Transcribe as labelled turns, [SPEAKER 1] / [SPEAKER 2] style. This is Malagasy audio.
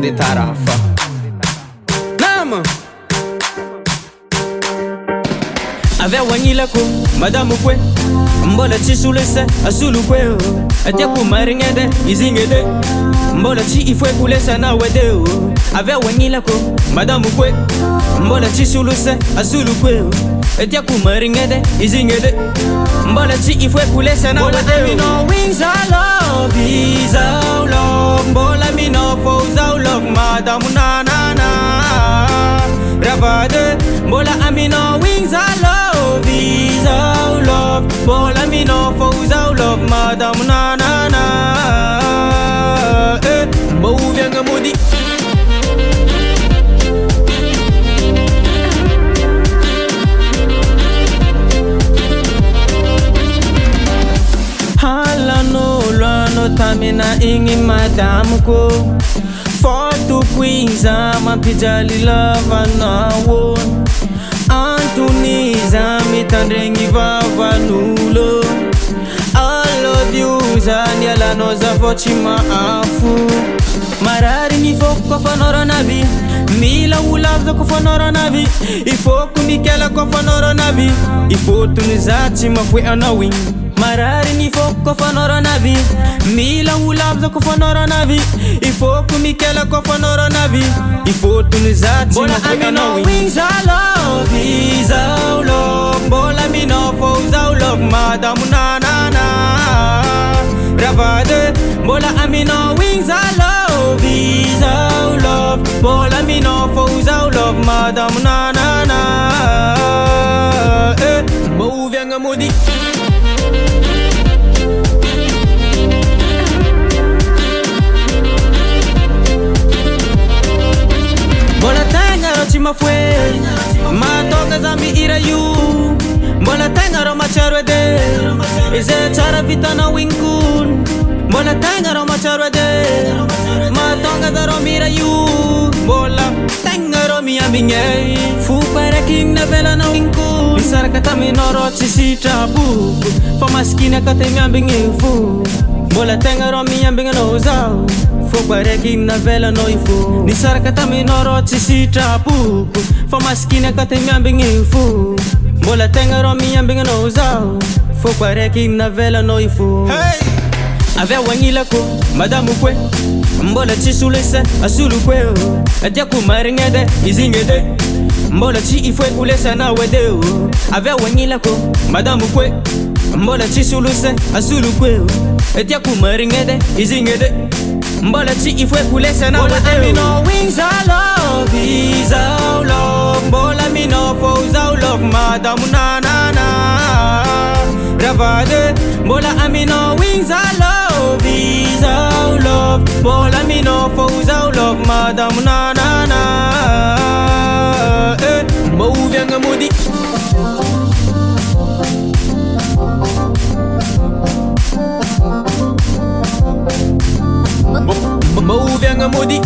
[SPEAKER 1] de tarafa Nama Avea wanila ko madamu kwe Mbola chisulese asulu kwe Atia kumaringede izingede Mbola chi ifwe kulesa na wede Avea wanila ko madamu kwe Mbola chisulese asulu kwe Atia kumaringede izingede Mbola chi ifwe kulesa na wede Mbola no wings I love is our love Mbola mi no foes our love madamu na na na Ravade Mbola ami no wings I love is our love Mbola mi no foes our love madamu na na na Mbou vyanga mudi Hala no lwano tamina ingi madamu ko Foto kwiza mapijali lava na won Antuniza mitandrengi vava nulo I love you zani ala noza voci maafu Marari ni foko fanoro navi Mila ulavza ko fanoro navi Ifoku mikela ko fanoro navi Ifotu nizati mafwe anawin Marari ni foko fanoro navi Mila ulavza ko fanoro navi Ifoku mikela ko fanoro navi Ifotu nizati mafwe anawin wings I love is our love Bola mi no foes our love madamu na na na Ravade Bola ami no wings I love is our love Bola mi no foes our love madamu na na na Mbou vyanga mudi Bola tanga rochi mafwe Matoka zambi ira yu Bola tanga ro macharwede Ize chara vita na winkun Bola tanga ro macharwede Matonga da ro mira yu Bola tanga ro mi ambinge Fu para king na vela na winkun Isara kata mi no rochi si trabu Fa maskina kata mi ambinge fu Bola tanga ro mi ambinge no zao Fobareki na vela no ifo Ni sarakata mi no rochi si trapu Fa maskina kate mi ambingi ifo Bola tenga ro mi ambingi no zao Fobareki na vela no ifo Avea wangila ko madamu kwe Mbola chisulese asulu kwe Atia kumaringede izingede Mbola chi ifwe kulesa na wede Avea wangila ko madamu kwe Mbola chisulese asulu kwe Atia kumaringede izingede Mbola chi ifwe kulesa na wede Mbola mi no wings I love is our love Mbola mi no foes our love madamu na na na Ravade Mbola ami no wings I love is our love Mbola mi no foes our love madamu na na na Mbou vyanga mudi Mbou vyanga mudi